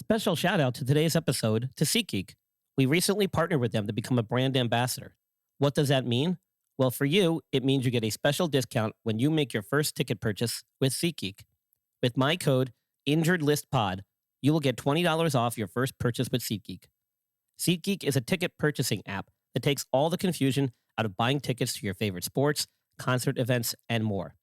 Special shout out to today's episode to SeatGeek. We recently partnered with them to become a brand ambassador. What does that mean? Well, for you, it means you get a special discount when you make your first ticket purchase with SeatGeek. With my code InjuredListPod, you will get $20 off your first purchase with SeatGeek. SeatGeek is a ticket purchasing app that takes all the confusion out of buying tickets to your favorite sports, concert events, and more.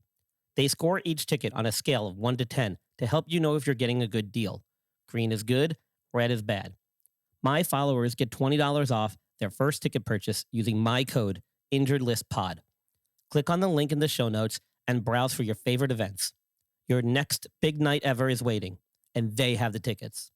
They score each ticket on a scale of 1 to 10 to help you know if you're getting a good deal. Green is good, red is bad. My followers get $20 off their first ticket purchase using my code InjuredListPod. Click on the link in the show notes and browse for your favorite events. Your next big night ever is waiting, and they have the tickets.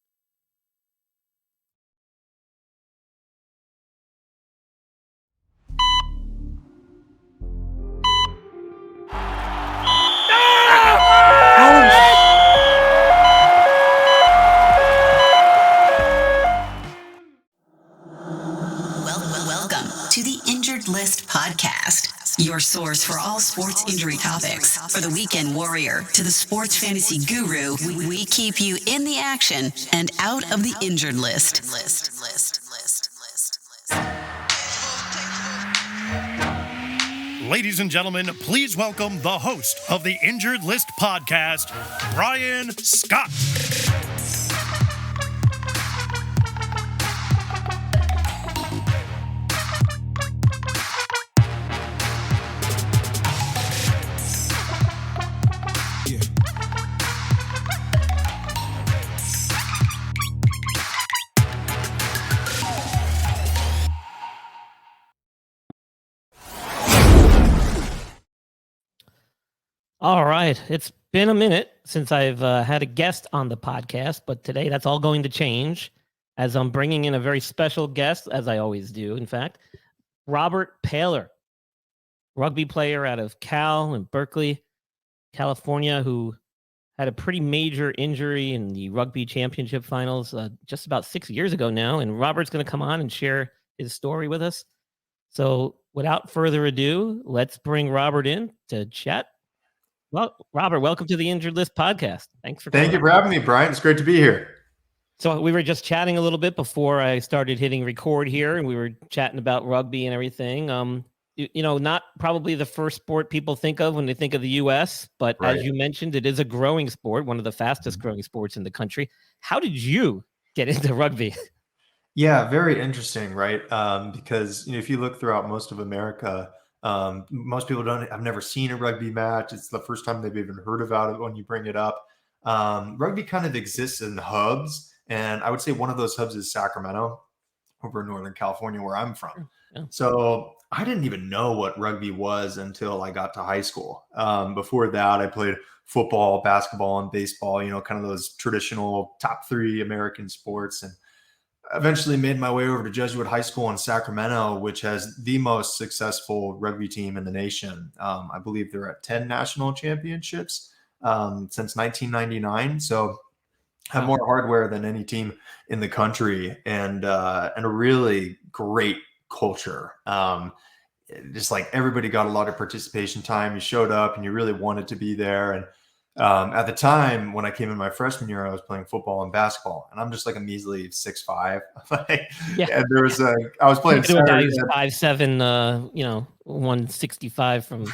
Welcome to the Injured List Podcast, your source for all sports injury topics. For the weekend warrior to the sports fantasy guru, we keep you in the action and out of the injured list. Ladies and gentlemen, please welcome the host of the Injured List Podcast, Brian Scott. All right. It's been a minute since I've had a guest on the podcast, but today that's all going to change as I'm bringing in a very special guest, as I always do, in fact, Robert Paylor, rugby player out of Cal in Berkeley, California, who had a pretty major injury in the rugby championship finals just about 6 years ago now. And Robert's going to come on and share his story with us. So without further ado, let's bring Robert in to chat. Well, Robert, welcome to the Injured List Podcast. Thanks for coming. Thank you for having me, Brian. It's great to be here. So we were just chatting a little bit before I started hitting record here, and we were chatting about rugby and everything. Not probably the first sport people think of when they think of the U.S., but Right. As you mentioned, it is a growing sport, one of the fastest growing sports in the country. How did you get into rugby? Yeah, very interesting, right? Because if you look throughout most of America, most people I've never seen a rugby match. It's the first time they've even heard about it when you bring it up. Rugby kind of exists in hubs, and I would say one of those hubs is Sacramento, over in Northern California, where I'm from. Yeah. So I didn't even know what rugby was until I got to high school. Before that, I played football, basketball, and baseball, kind of those traditional top three American sports. And eventually made my way over to Jesuit High School in Sacramento, which has the most successful rugby team in the nation. I believe they're at 10 national championships since 1999. So have more hardware than any team in the country, and a really great culture. Just like everybody got a lot of participation time. You showed up and you really wanted to be there. And at the time when I came in my freshman year, I was playing football and basketball, and I'm just like a measly 6'5". And there was I was playing Saturday, 5'7", 165 from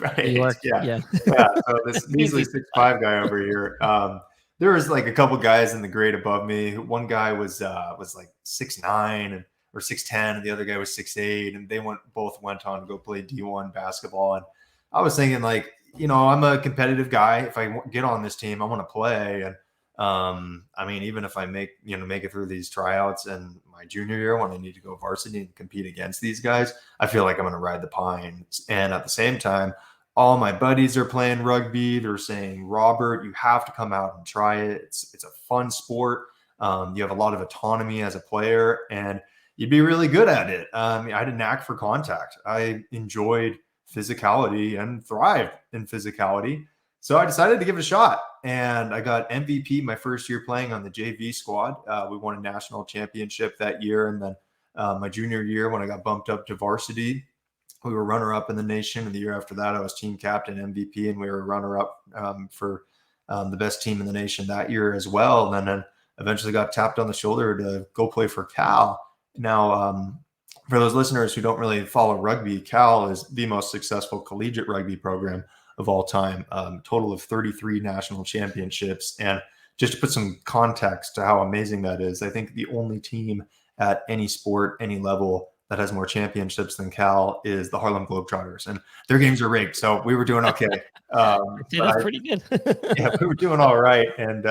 right, New York. Yeah. So this measly 6'5" guy over here. There was like a couple guys in the grade above me. One guy was like 6'9" or 6'10", and the other guy was 6'8", and they both went on to go play D1 basketball. And I was thinking, like, I'm a competitive guy. If I get on this team, I want to play. And I mean, even if I make it through these tryouts and my junior year when I need to go varsity and compete against these guys, I feel like I'm going to ride the pine. And at the same time, all my buddies are playing rugby. They're saying, Robert, you have to come out and try it. It's a fun sport. You have a lot of autonomy as a player, and you'd be really good at it. I had a knack for contact. I enjoyed physicality and thrived in physicality. So I decided to give it a shot, and I got MVP my first year playing on the JV squad. We won a national championship that year. And then my junior year, when I got bumped up to varsity, we were runner-up in the nation. And the year after that, I was team captain, MVP, and we were runner-up for the best team in the nation that year as well. And then eventually got tapped on the shoulder to go play for Cal. Now, for those listeners who don't really follow rugby, Cal is the most successful collegiate rugby program of all time. Total of 33 national championships. And just to put some context to how amazing that is, I think the only team at any sport, any level that has more championships than Cal is the Harlem Globetrotters, and their games are rigged. So we were doing okay. That's pretty good. Yeah, we were doing all right. And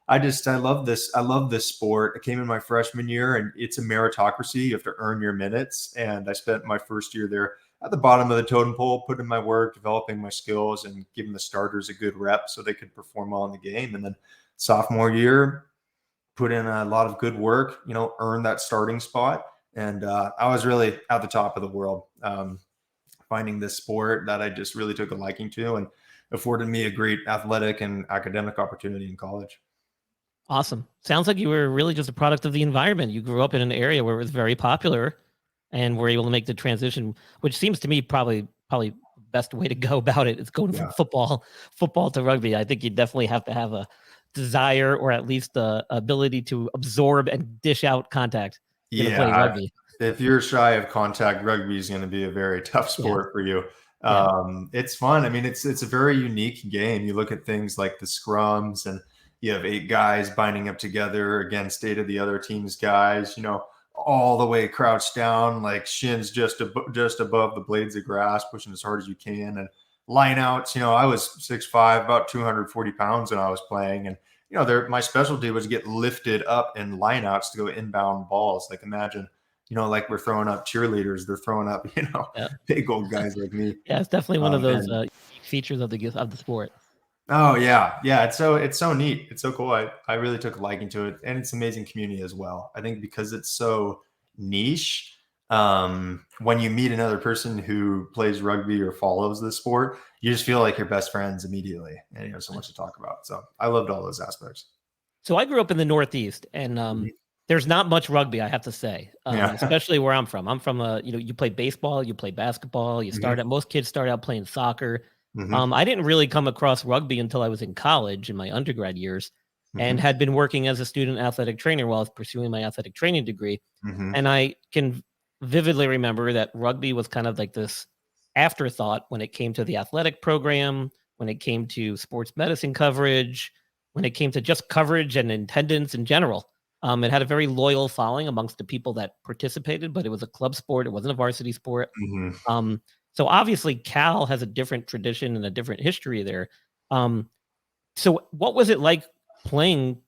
I love this. I love this sport. I came in my freshman year, and it's a meritocracy. You have to earn your minutes. And I spent my first year there at the bottom of the totem pole, putting in my work, developing my skills, and giving the starters a good rep so they could perform well in the game. And then sophomore year, put in a lot of good work, earn that starting spot. And I was really at the top of the world, finding this sport that I just really took a liking to and afforded me a great athletic and academic opportunity in college. Awesome. Sounds like you were really just a product of the environment. You grew up in an area where it was very popular and were able to make the transition, which seems to me probably the best way to go about it is going from football to rugby. I think you definitely have to have a desire or at least the ability to absorb and dish out contact. Play rugby. If you're shy of contact, rugby is going to be a very tough sport for you. It's fun. I mean, it's a very unique game. You look at things like the scrums, and you have 8 guys binding up together against 8 of the other team's guys, all the way crouched down, like shins just above the blades of grass, pushing as hard as you can. And line outs, I was 6'5", about 240 pounds when I was playing. And, my specialty was get lifted up in lineouts to go inbound balls. Like imagine, like we're throwing up cheerleaders. They're throwing up, big old guys like me. Yeah, it's definitely one of those features of the sport. Oh yeah. It's so neat. It's so cool. I really took a liking to it, and it's an amazing community as well. I think because it's so niche, when you meet another person who plays rugby or follows the sport, you just feel like you're best friends immediately, and you have so much to talk about. So I loved all those aspects. So I grew up in the Northeast, and there's not much rugby, I have to say, especially where I'm from. I'm from you play baseball, you play basketball, most kids start out playing soccer. I didn't really come across rugby until I was in college in my undergrad years, and had been working as a student athletic trainer while I was pursuing my athletic training degree. And I can vividly remember that rugby was kind of like this afterthought when it came to the athletic program, when it came to sports medicine coverage, when it came to just coverage and attendance in general. It had a very loyal following amongst the people that participated, but it was a club sport. It wasn't a varsity sport. So obviously Cal has a different tradition and a different history there. So what was it like playing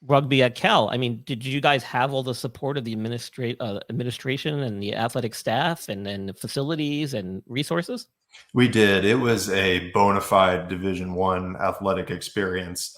rugby at Cal? I mean, did you guys have all the support of the administration and the athletic staff and then the facilities and resources? We did. It was a bona fide Division I athletic experience.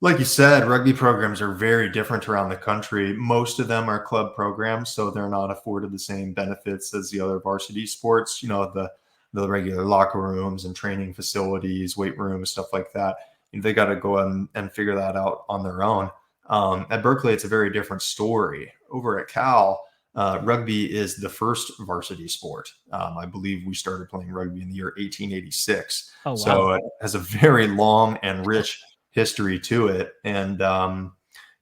Like you said, rugby programs are very different around the country. Most of them are club programs, so they're not afforded the same benefits as the other varsity sports, the regular locker rooms and training facilities, weight rooms, stuff like that. They got to go and figure that out on their own. At Berkeley, it's a very different story. Over at Cal, rugby is the first varsity sport. I believe we started playing rugby in the year 1886. Oh, wow. So it has a very long and rich history to it. And,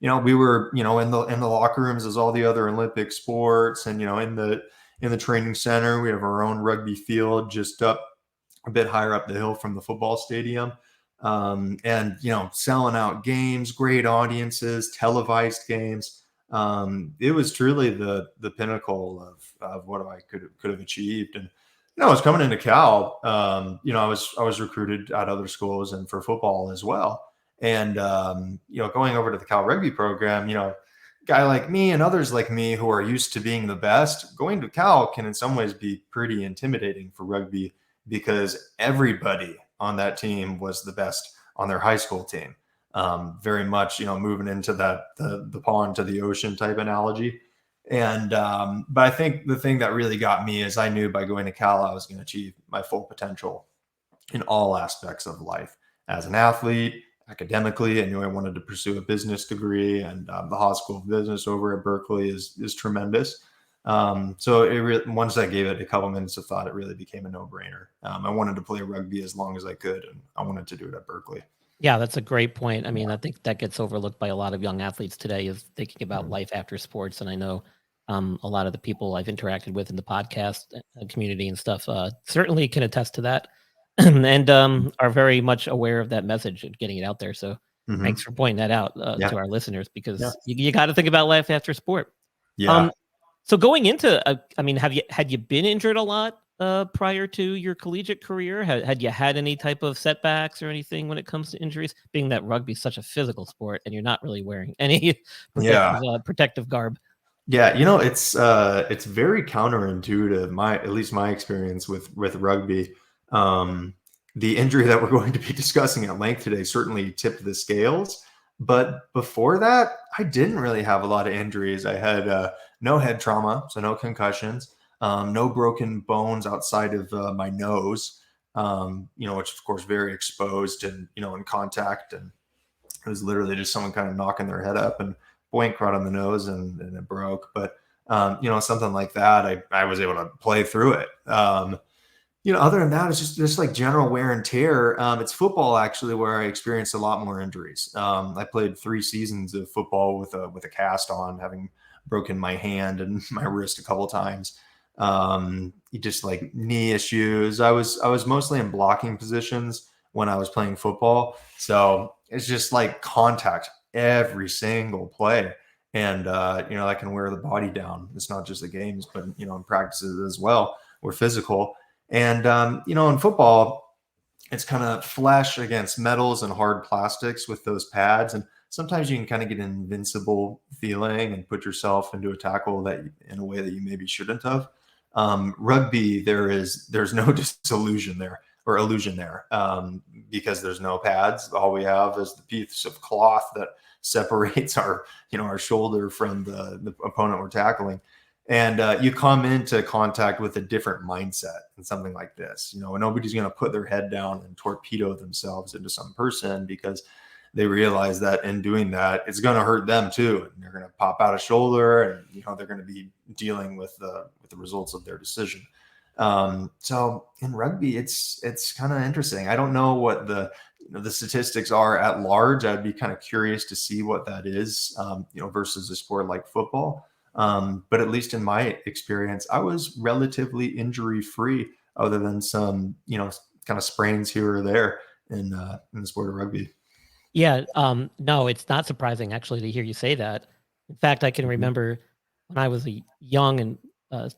we were, in the locker rooms as all the other Olympic sports, and, in the training center, we have our own rugby field just up a bit higher up the hill from the football stadium. And, selling out games, great audiences, televised games. It was truly the pinnacle of what I could have achieved. And, I was coming into Cal, I was recruited at other schools and for football as well. And, going over to the Cal rugby program, guy like me and others like me who are used to being the best, going to Cal can in some ways be pretty intimidating for rugby, because everybody on that team was the best on their high school team. Very much, moving into that, the pond to the ocean type analogy. And, but I think the thing that really got me is I knew by going to Cal, I was going to achieve my full potential in all aspects of life. As an athlete, academically, I knew I wanted to pursue a business degree, and the Haas School of Business over at Berkeley is tremendous. So once I gave it a couple minutes of thought, it really became a no-brainer. I wanted to play rugby as long as I could, and I wanted to do it at Berkeley. Yeah, that's a great point. I mean, I think that gets overlooked by a lot of young athletes today is thinking about Mhm. life after sports. And I know a lot of the people I've interacted with in the podcast community and stuff certainly can attest to that and are very much aware of that message and getting it out there. So thanks Mhm. for pointing that out Yeah. to our listeners Yeah. because you got to think about life after sport. Yeah. Um, so going into, I mean, had you been injured a lot prior to your collegiate career? Had you had any type of setbacks or anything when it comes to injuries? Being that rugby is such a physical sport, and you're not really wearing any Yeah. protective garb. Yeah, it's very counterintuitive. At least my experience with rugby. Um, the injury that we're going to be discussing at length today certainly tipped the scales. But before that, I didn't really have a lot of injuries. I had no head trauma, so no concussions, no broken bones outside of my nose. Which of course very exposed and in contact, and it was literally just someone kind of knocking their head up and boink right on the nose, and it broke. But something like that, I was able to play through it. Other than that, it's just like general wear and tear. It's football actually where I experienced a lot more injuries. I played 3 seasons of football with a cast on, having broken my hand and my wrist a couple times. Just like knee issues. I was mostly in blocking positions when I was playing football, so it's just like contact every single play. And that can wear the body down. It's not just the games, but in practices as well. We're physical. And in football, it's kind of flesh against metals and hard plastics with those pads. And sometimes you can kind of get an invincible feeling and put yourself into a tackle that in a way that you maybe shouldn't have. Rugby, there's no disillusion there or illusion there, because there's no pads. All we have is the piece of cloth that separates our shoulder from the opponent we're tackling. And you come into contact with a different mindset in something like this. Nobody's going to put their head down and torpedo themselves into some person because they realize that in doing that, it's going to hurt them too. And they're going to pop out a shoulder, and they're going to be dealing with the results of their decision. So in rugby, it's kind of interesting. I don't know what the statistics are at large. I'd be kind of curious to see what that is, versus a sport like football. But at least in my experience, I was relatively injury free, other than some, kind of sprains here or there in the sport of rugby. Yeah, no, it's not surprising actually to hear you say that. In fact, I can Mhm. remember when I was young and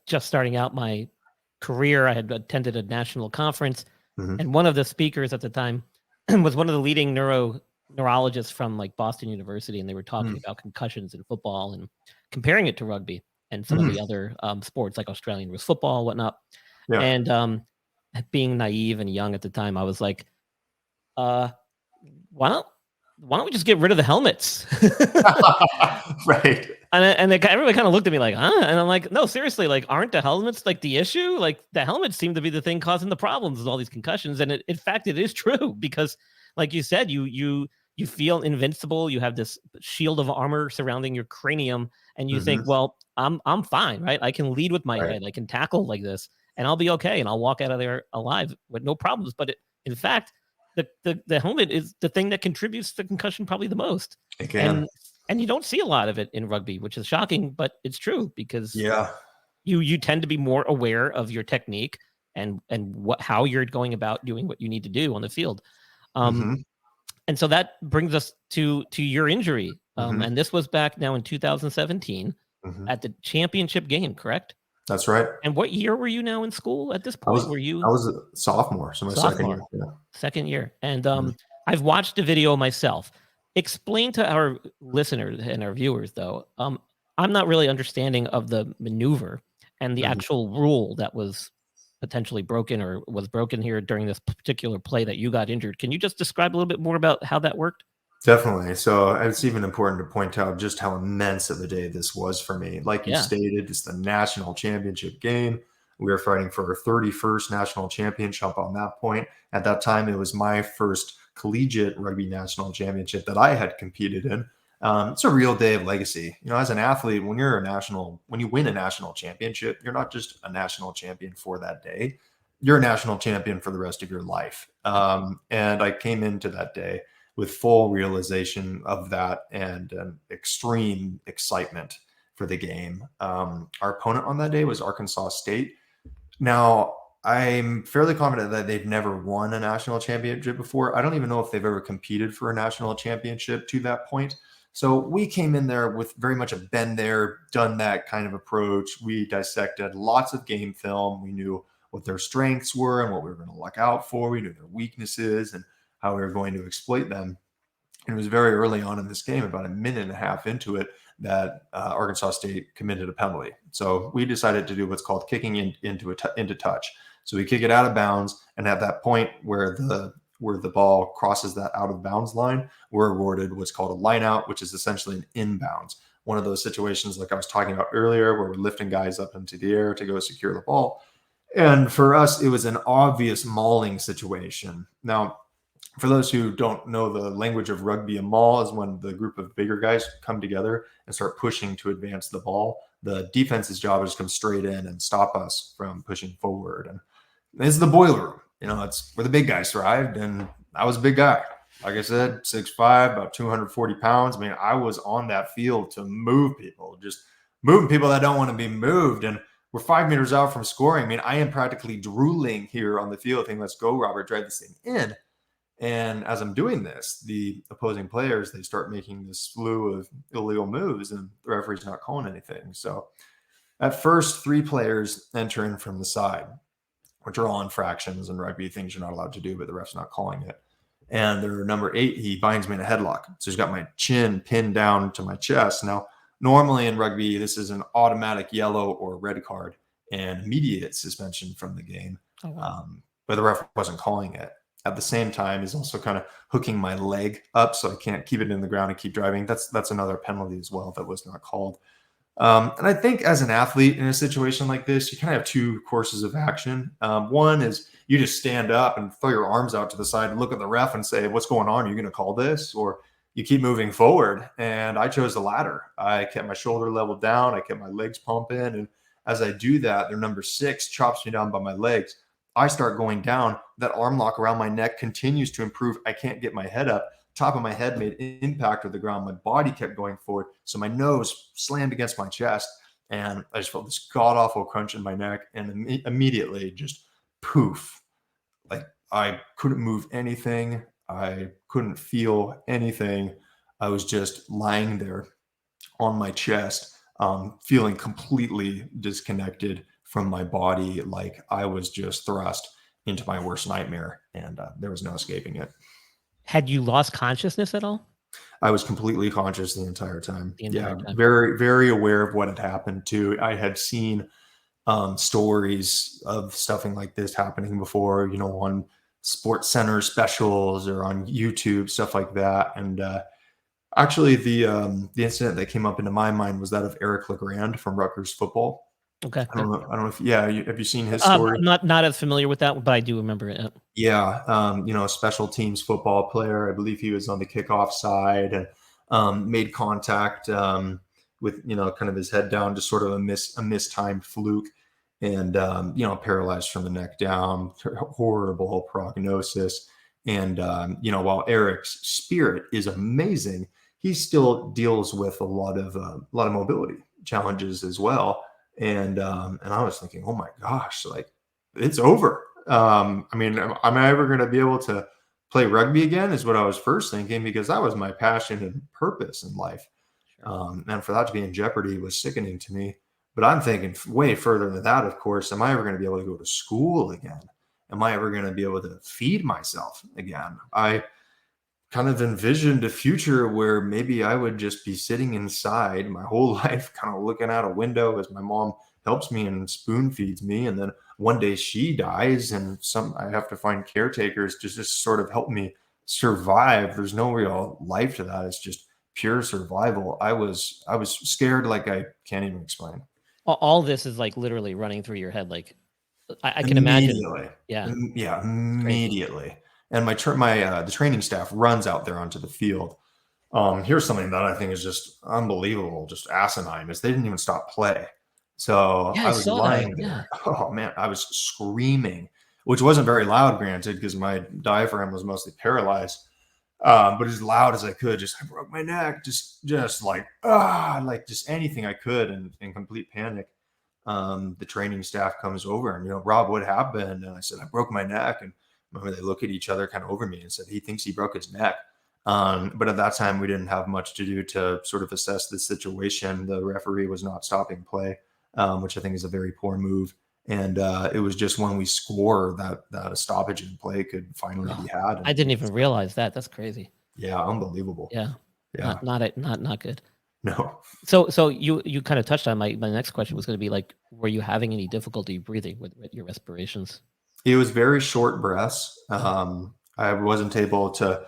just starting out my career, I had attended a national conference, Mhm. and one of the speakers at the time was one of the leading neurologists from like Boston University, and they were talking Mhm. about concussions in football and comparing it to rugby and some of Mhm. the other sports like Australian rules football, whatnot. Yeah. And being naive and young at the time, I was like, uh, why don't why don't we just get rid of the helmets? Right. And everybody kind of looked at me like, huh? And I'm like, no, seriously, like, aren't the helmets like the issue? Like, the helmets seem to be the thing causing the problems with all these concussions. And in fact, it is true because, like you said, you feel invincible. You have this shield of armor surrounding your cranium, and you think, Mhm. well, I'm fine, right? I can lead with my Right. head. I can tackle like this, and I'll be okay, and I'll walk out of there alive with no problems. But in fact, the helmet is the thing that contributes to concussion probably the most. It can. And and you don't see a lot of it in rugby, which is shocking, but it's true because Yeah. you tend to be more aware of your technique and how you're going about doing what you need to do on the field. Um, Mhm. and so that brings us to your injury. Mhm. And this was back now in 2017 Mhm. at the championship game, correct? That's right. And what year were you now in school at this I point? was Were I you was a sophomore, so my second sophomore? year. Yeah. Second year. And Mhm. I've watched the video myself. Explain to our listeners and our viewers, though. I'm not really understanding of the maneuver and the Mhm. actual rule that was potentially broken or was broken here during this particular play that you got injured. Can you just describe a little bit more about how that worked? Definitely. So it's even important to point out just how immense of a day this was for me. Like you Yeah. stated, it's the national championship game. We were fighting for our 31st national championship on that point. At that time, it was my first collegiate rugby national championship that I had competed in. It's a real day of legacy. As an athlete, when you win a national championship, you're not just a national champion for that day. You're a national champion for the rest of your life. And I came into that day with full realization of that and an extreme excitement for the game. Our opponent on that day was Arkansas State. Now, I'm fairly confident that they've never won a national championship before. I don't even know if they've ever competed for a national championship to that point. So we came in there with very much a been there, done that kind of approach. We dissected lots of game film. We knew what their strengths were and what we were going to look out for. We knew their weaknesses and how we were going to exploit them. And it was very early on in this game, about a minute and a half into it, that Arkansas State committed a penalty. So we decided to do what's called kicking into touch. So we kick it out of bounds, and at that point where the ball crosses that out of bounds line, we're awarded what's called a line out, which is essentially an inbounds. One of those situations like I was talking about earlier where we're lifting guys up into the air to go secure the ball. And for us, it was an obvious mauling situation. Now, for those who don't know the language of rugby, a maul is when the group of bigger guys come together and start pushing to advance the ball. The defense's job is to come straight in and stop us from pushing forward. And this is the boiler room. It's where the big guys thrived. And I was a big guy. Like I said, 6'5", about 240 pounds. I mean, I was on that field to move people, just moving people that don't want to be moved. And we're 5 meters out from scoring. I mean, I am practically drooling here on the field, thinking, let's go, Robert, drive this thing in. And as I'm doing this, the opposing players, they start making this slew of illegal moves, and the referee's not calling anything. So at first, 3 players enter in from the side, which are all infractions and rugby, things you're not allowed to do, but the ref's not calling it. And their number 8, he binds me in a headlock. So he's got my chin pinned down to my chest. Now, normally in rugby, this is an automatic yellow or red card and immediate suspension from the game. Oh, wow. But the ref wasn't calling it. At the same time, he's also kind of hooking my leg up so I can't keep it in the ground and keep driving. That's another penalty as well that was not called. And I think as an athlete in a situation like this, you kind of have 2 courses of action. One is you just stand up and throw your arms out to the side and look at the ref and say, what's going on? Are you going to call this? Or you keep moving forward. And I chose the latter. I kept my shoulder level down. I kept my legs pumping. And as I do that, their number 6 chops me down by my legs. I start going down. That arm lock around my neck continues to improve. I can't get my head up. Top of my head made impact with the ground. My body kept going forward. So my nose slammed against my chest. And I just felt this god-awful crunch in my neck. And immediately just poof. Like I couldn't move anything. I couldn't feel anything. I was just lying there on my chest, feeling completely disconnected from my body, like I was just thrust into my worst nightmare, and there was no escaping it. Had you lost consciousness at all? I was completely conscious the entire time. Very, very aware of what had happened too. I had seen stories of stuffing like this happening before, on Sports Center specials or on YouTube, stuff like that. And actually, the incident that came up into my mind was that of Eric LeGrand from Rutgers football. Okay. I don't know if have you seen his story? I'm not as familiar with that, but I do remember it. Yeah. Special teams football player. I believe he was on the kickoff side and made contact with kind of his head down, just sort of a mistimed fluke, and paralyzed from the neck down. Horrible prognosis. And while Eric's spirit is amazing, he still deals with a lot of mobility challenges as well. And I was thinking, oh my gosh, like it's over. Am I ever going to be able to play rugby again is what I was first thinking, because that was my passion and purpose in life. And for that to be in jeopardy was sickening to me. But I'm thinking way further than that, of course. Am I ever going to be able to go to school again? Am I ever going to be able to feed myself again? I kind of envisioned a future where maybe I would just be sitting inside my whole life, kind of looking out a window as my mom helps me and spoon feeds me. And then one day she dies and I have to find caretakers to just sort of help me survive. There's no real life to that. It's just pure survival. I was scared like I can't even explain. All this is like literally running through your head. Like I can imagine. Yeah. Yeah. Immediately. And the training staff runs out there onto the field. Here's something that I think is just unbelievable, just asinine, is they didn't even stop play. So I was lying there. Yeah. Oh man, I was screaming, which wasn't very loud, granted, because my diaphragm was mostly paralyzed. but as loud as I could, just, I broke my neck, just like, like just anything I could, and in complete panic. The training staff comes over and, Rob, what happened? And I said, I broke my neck. And remember, they look at each other kind of over me and said, he thinks he broke his neck. But at that time, we didn't have much to do to sort of assess the situation. The referee was not stopping play, which I think is a very poor move. And it was just when we score that a stoppage in play could finally be had. I didn't even realize that. That's crazy. Yeah, unbelievable. Yeah, not good. No. So you kind of touched on my next question was going to be like, were you having any difficulty breathing with your respirations? It was very short breaths. I wasn't able to,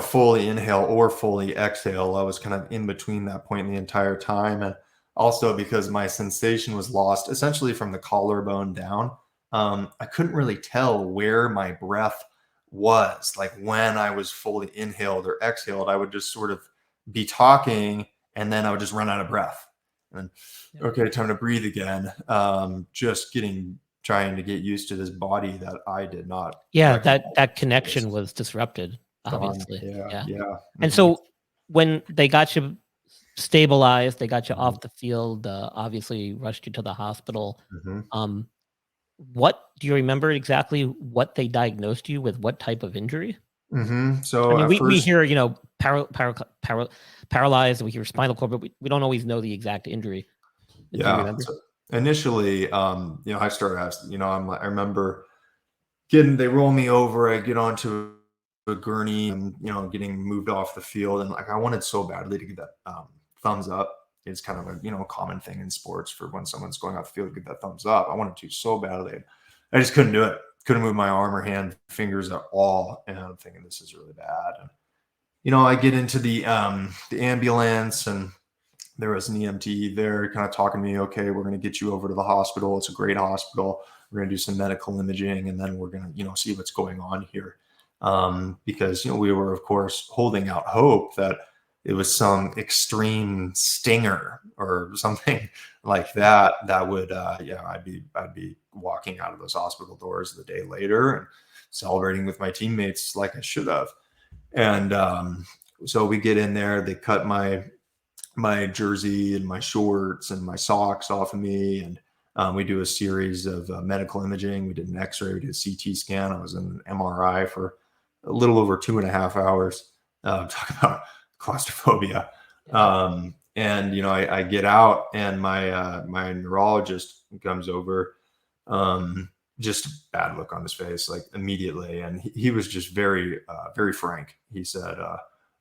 fully inhale or fully exhale. I was kind of in between that point the entire time. And also because my sensation was lost essentially from the collarbone down. I couldn't really tell where my breath was. Like when I was fully inhaled or exhaled, I would just sort of be talking and then I would just run out of breath. And okay, time to breathe again. Trying to get used to this body that I did not. Yeah, that connection was disrupted, obviously. Yeah. And so when they got you stabilized, they got you off the field, obviously rushed you to the hospital. What do you remember exactly what they diagnosed you with? What type of injury? So I mean, we hear, paralyzed, we hear spinal cord, but we don't always know the exact injury. Yeah. So initially, I started asking, I remember they roll me over, I get onto a gurney and, getting moved off the field. And like, I wanted so badly to get that thumbs up. It's kind of a, common thing in sports for when someone's going off the field to get that thumbs up. I wanted to so badly. I just couldn't do it. Couldn't move my arm or hand, fingers at all. And I'm thinking this is really bad. And, I get into the ambulance and there was an EMT there kind of talking to me. Okay, we're going to get you over to the hospital. It's a great hospital. We're going to do some medical imaging and then we're going to, see what's going on here. Because, we were, of course, holding out hope that it was some extreme stinger or something like that would, I'd be walking out of those hospital doors the day later and celebrating with my teammates like I should have. And so we get in there, they cut my jersey and my shorts and my socks off of me. And we do a series of medical imaging. We did an x-ray, we did a CT scan. I was in an MRI for a little over 2.5 hours. Talk about claustrophobia. And, I get out and my neurologist comes over, just a bad look on his face, like immediately. And he was just very, very frank. He said,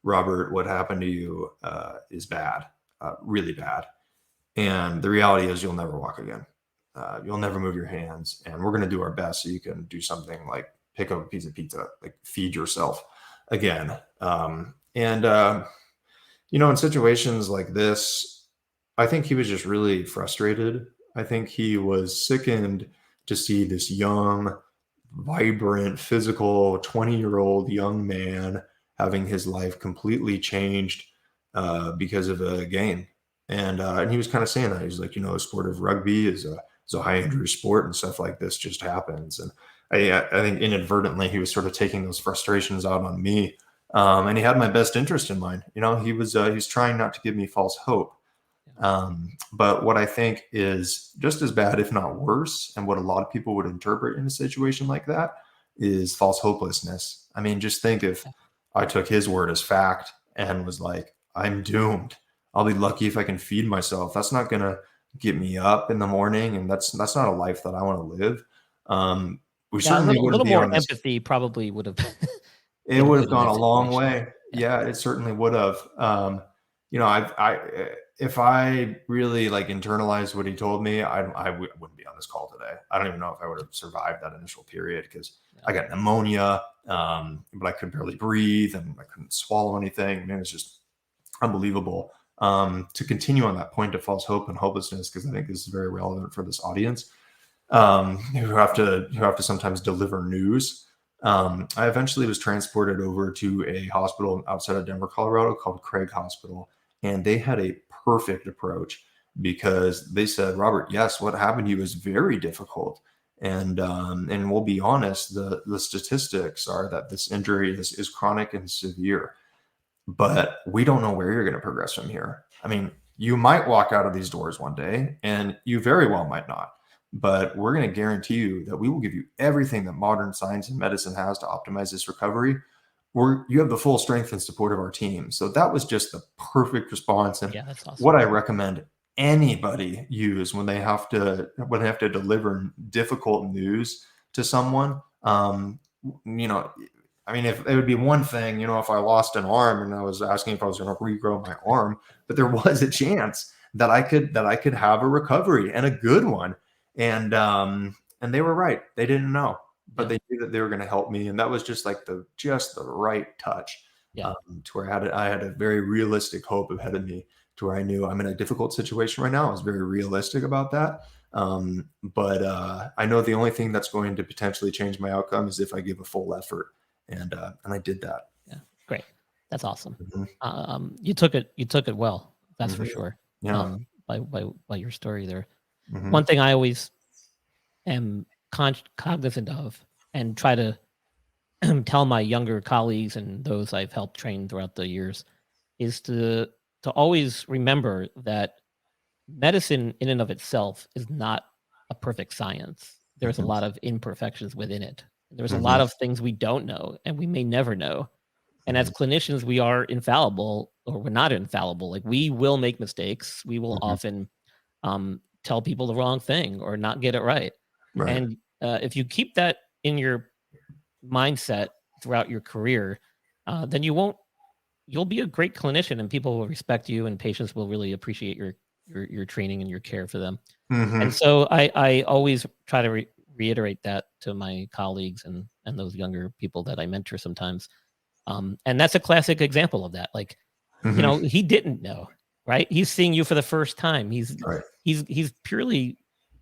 Robert, what happened to you is bad, really bad. And the reality is you'll never walk again. You'll never move your hands. And we're going to do our best so you can do something like pick up a piece of pizza, like feed yourself again. In situations like this, I think he was just really frustrated. I think he was sickened to see this young, vibrant, physical 20-year-old young man having his life completely changed because of a game. And he was kind of saying that. He's like, the sport of rugby is a high injury sport and stuff like this just happens. And I think inadvertently he was sort of taking those frustrations out on me. And he had my best interest in mind. He was trying not to give me false hope. But what I think is just as bad, if not worse, and what a lot of people would interpret in a situation like that is false hopelessness. I mean, just think if I took his word as fact and was like, I'm doomed. I'll be lucky if I can feed myself. That's not going to get me up in the morning. And that's not a life that I want to live. We certainly a wouldn't little be more on this. empathy probably would have. It would have gone a long way. Yeah, it certainly would have. If I really internalized what he told me, I wouldn't be on this call today. I don't even know if I would have survived that initial period because I got pneumonia, but I could barely breathe and I couldn't swallow anything. Man, it's just unbelievable. To continue on that point of false hope and hopelessness, because I think this is very relevant for this audience, who have to sometimes deliver news. I eventually was transported over to a hospital outside of Denver, Colorado called Craig Hospital. And they had a perfect approach because they said, Robert, yes, what happened to you is very difficult. And we'll be honest, the statistics are that this injury is chronic and severe, but we don't know where you're going to progress from here. I mean, you might walk out of these doors one day, and you very well might not. But we're going to guarantee you that we will give you everything that modern science and medicine has to optimize this recovery. You have the full strength and support of our team. So that was just the perfect response. And Yeah, that's awesome. what I recommend anybody use when they have to deliver difficult news to someone, I mean, if it would be one thing, if I lost an arm and I was asking if I was going to regrow my arm, but there was a chance that I could have a recovery, and a good one. And they were right. They didn't know, but they knew that they were going to help me. And that was just like the right touch. Yeah. To where I had a very realistic hope ahead of me, to where I knew I'm in a difficult situation right now. I was very realistic about that. But I know the only thing that's going to potentially change my outcome is if I give a full effort. And I did that. Yeah. Great. That's awesome. Mm-hmm. You took it well. That's Mm-hmm. for sure. Yeah. By your story there. Mm-hmm. One thing I always am cognizant of and try to tell my younger colleagues and those I've helped train throughout the years is to always remember that medicine in and of itself is not a perfect science. There's a lot of imperfections within it. There's a lot of things we don't know and we may never know. And as clinicians, we are infallible, or we're not infallible. Like, we will make mistakes. We will often tell people the wrong thing or not get it right. Right. And if you keep that in your mindset throughout your career, then you'll be a great clinician, and people will respect you, and patients will really appreciate your training and your care for them. And so I always try to reiterate that to my colleagues and those younger people that I mentor sometimes. And that's a classic example of that. Like, he didn't know, right? He's seeing you for the first time. He's purely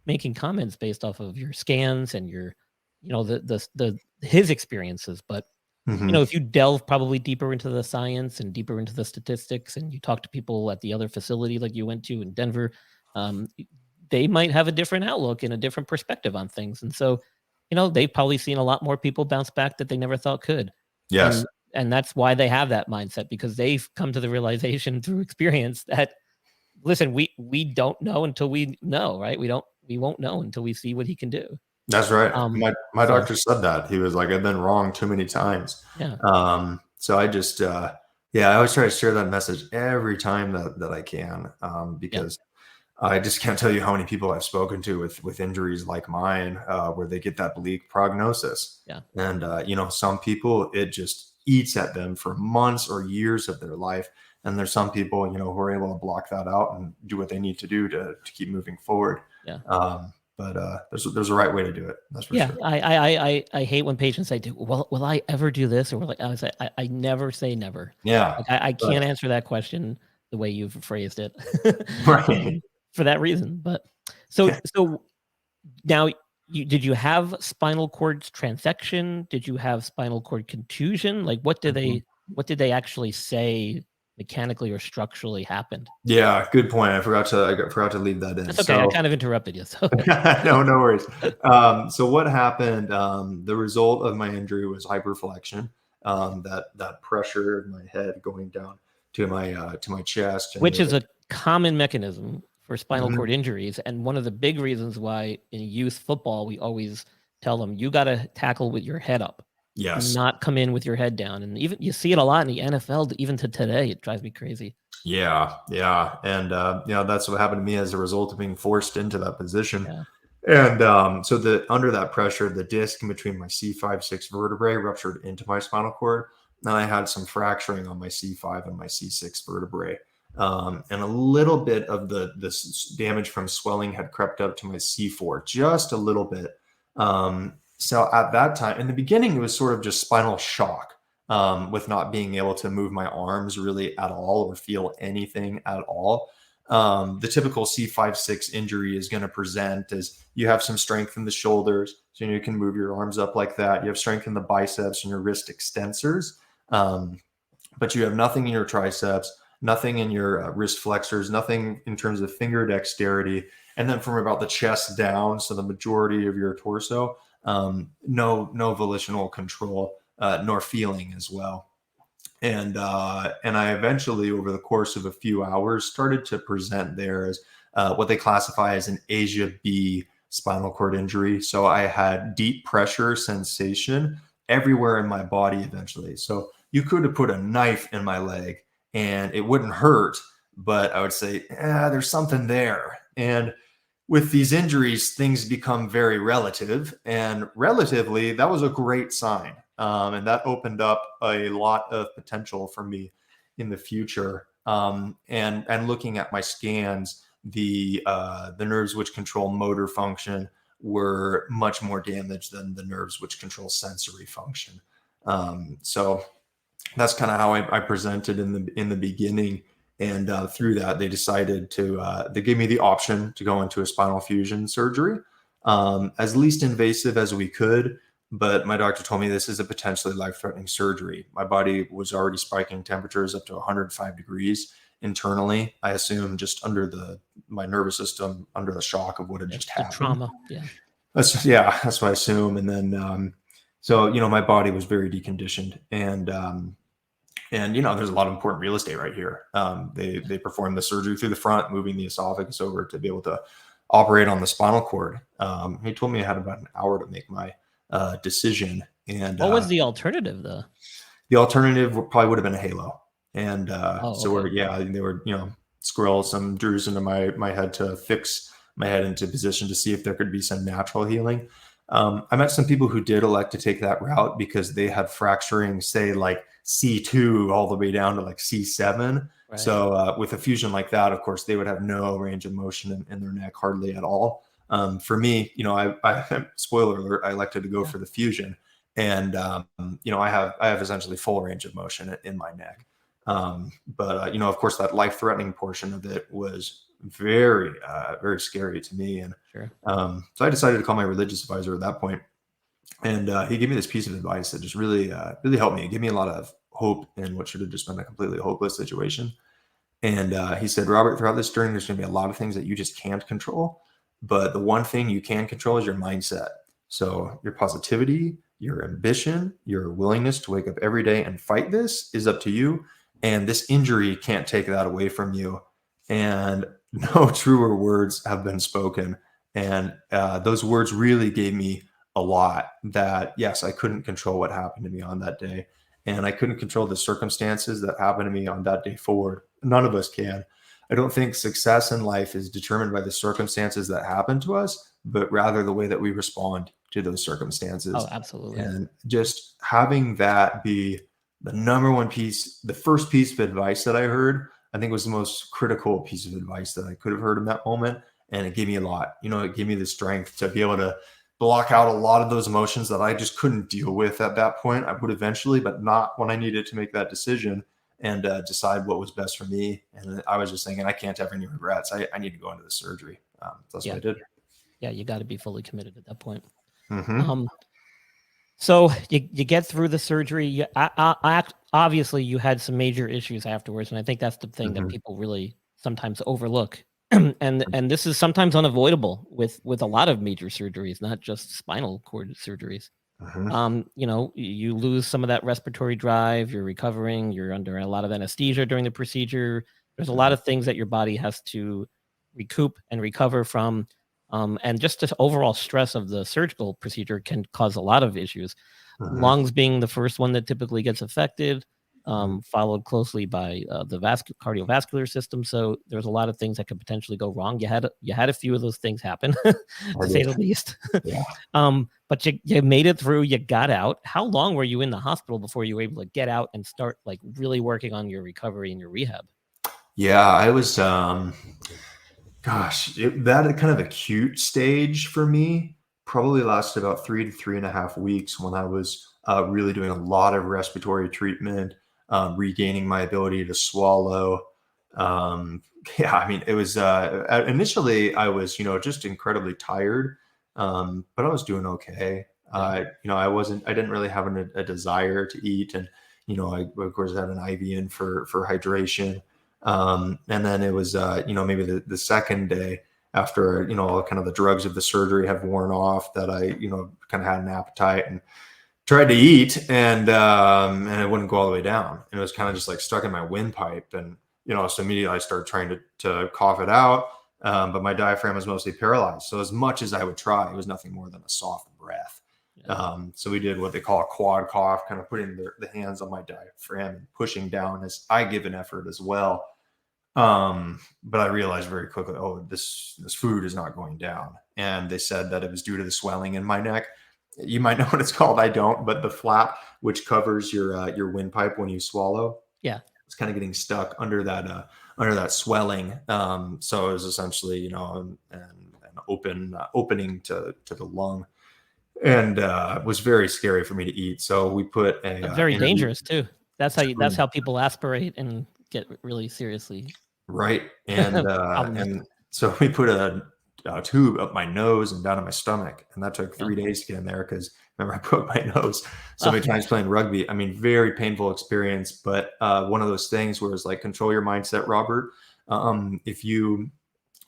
making comments based off of your scans and your, his experiences. But, if you delve probably deeper into the science and deeper into the statistics, and you talk to people at the other facility like you went to in Denver, they might have a different outlook and a different perspective on things. And so, they've probably seen a lot more people bounce back that they never thought could. Yes. And that's why they have that mindset, because they've come to the realization through experience that, listen, we don't know until we know, right? We won't know until we see what he can do. That's right. My doctor said that. He was like, I've been wrong too many times. Yeah. So I just, I always try to share that message every time that I can, because I just can't tell you how many people I've spoken to with injuries like mine, where they get that bleak prognosis. Yeah. And, some people, it just eats at them for months or years of their life. And there's some people, who are able to block that out and do what they need to do to keep moving forward. Yeah. But there's a right way to do it. That's for sure. I hate when patients say, will I ever do this? Or I never say never. Yeah. Like, I can't answer that question the way you've phrased it. Right. For that reason. But so now, did you have spinal cord transection? Did you have spinal cord contusion? Like, what did they actually say mechanically or structurally happened? Yeah, good point. I forgot to leave that in. That's okay. I kind of interrupted you. So no worries. So what happened? The result of my injury was hyperflexion. That pressure in my head going down to my chest, which is a common mechanism for spinal cord injuries, and one of the big reasons why in youth football we always tell them, you got to tackle with your head up. Yes. Not come in with your head down. And even you see it a lot in the NFL, even to today. It drives me crazy. Yeah. And that's what happened to me as a result of being forced into that position. Yeah. And so under that pressure, the disc in between my C5-6 vertebrae ruptured into my spinal cord. And I had some fracturing on my C5 and my C6 vertebrae. And a little bit of this damage from swelling had crept up to my C4, just a little bit. So at that time, in the beginning, it was sort of just spinal shock, with not being able to move my arms really at all or feel anything at all. The typical C5-6 injury is going to present as you have some strength in the shoulders, so you can move your arms up like that. You have strength in the biceps and your wrist extensors, but you have nothing in your triceps, nothing in your wrist flexors, nothing in terms of finger dexterity. And then from about the chest down, so the majority of your torso, no volitional control, nor feeling as well. And I eventually, over the course of a few hours, started to present there as what they classify as an Asia B spinal cord injury. So I had deep pressure sensation everywhere in my body eventually. So you could have put a knife in my leg and it wouldn't hurt, but I would say, there's something there. And with these injuries, things become very relative, and relatively, that was a great sign. And that opened up a lot of potential for me in the future. And looking at my scans, the nerves which control motor function were much more damaged than the nerves which control sensory function. So that's kind of how I presented in the beginning. And through that, they decided they gave me the option to go into a spinal fusion surgery, as least invasive as we could. But my doctor told me this is a potentially life-threatening surgery. My body was already spiking temperatures up to 105 degrees internally. I assume just under my nervous system, under the shock of what had just happened. Trauma, yeah. That's what I assume. And then, so, my body was very deconditioned. And there's a lot of important real estate right here. They performed the surgery through the front, moving the esophagus over to be able to operate on the spinal cord. He told me I had about an hour to make my decision. And what was the alternative, though? The alternative probably would have been a halo. And okay. they were, squirrel some drugs into my head to fix my head into position to see if there could be some natural healing. I met some people who did elect to take that route because they had fracturing, say, like C2 all the way down to like C7. Right. So with a fusion like that, of course, they would have no range of motion in their neck, hardly at all. For me, I spoiler alert, I elected to go for the fusion, and I have essentially full range of motion in my neck. But of course, that life-threatening portion of it was very, very scary to me. And sure. So I decided to call my religious advisor at that point. And he gave me this piece of advice that just really helped me. It gave me a lot of hope in what should have just been a completely hopeless situation. And he said, Robert, throughout this journey, there's going to be a lot of things that you just can't control. But the one thing you can control is your mindset. So your positivity, your ambition, your willingness to wake up every day and fight this is up to you. And this injury can't take that away from you. And no truer words have been spoken. And those words really gave me a lot. That, yes, I couldn't control what happened to me on that day. And I couldn't control the circumstances that happened to me on that day forward. None of us can. I don't think success in life is determined by the circumstances that happen to us, but rather the way that we respond to those circumstances. Oh, absolutely. And just having that be the number one piece, the first piece of advice that I heard, I think was the most critical piece of advice that I could have heard in that moment. And it gave me a lot. It gave me the strength to be able to block out a lot of those emotions that I just couldn't deal with at that point. I would eventually, but not when I needed to make that decision and decide what was best for me. And I was just thinking, I can't have any regrets. I need to go into the surgery. That's what I did. Yeah, you got to be fully committed at that point. Mm-hmm. So you get through the surgery. Obviously, you had some major issues afterwards, and I think that's the thing that people really sometimes overlook. and this is sometimes unavoidable with a lot of major surgeries, not just spinal cord surgeries. You lose some of that respiratory drive. You're recovering. You're under a lot of anesthesia during the procedure. There's a lot of things that your body has to recoup and recover from. And just the overall stress of the surgical procedure can cause a lot of issues. Lungs being the first one that typically gets affected, followed closely by the cardiovascular system. So there's a lot of things that could potentially go wrong. You had a few of those things happen, to say the least. Yeah. But you made it through. You got out. How long were you in the hospital before you were able to get out and start like really working on your recovery and your rehab? Yeah, I was. That kind of acute stage for me probably lasted about 3 to 3.5 weeks when I was really doing a lot of respiratory treatment, regaining my ability to swallow. It was initially I was, just incredibly tired, but I was doing okay. I didn't really have a desire to eat. And, I of course had an IV in for hydration. And then it was, maybe the second day after, kind of the drugs of the surgery have worn off, that I, kind of had an appetite and tried to eat, and it wouldn't go all the way down. And it was kind of just like stuck in my windpipe. And, so immediately I started trying to cough it out. But my diaphragm was mostly paralyzed. So as much as I would try, it was nothing more than a soft breath. So we did what they call a quad cough, kind of putting the hands on my diaphragm and pushing down as I give an effort as well. But I realized very quickly, this food is not going down. And they said that it was due to the swelling in my neck. You might know what it's called. I don't, but the flap, which covers your windpipe when you swallow. Yeah. It's kind of getting stuck under that swelling. So it was essentially, an opening to the lung, and it was very scary for me to eat. So we put very dangerous too. That's how people aspirate and get really seriously. Right. And so we put a tube up my nose and down in my stomach, and that took 3 days to get in there, because remember, I broke my nose so many times playing rugby. I mean, very painful experience, but one of those things where it's like, control your mindset, Robert. If you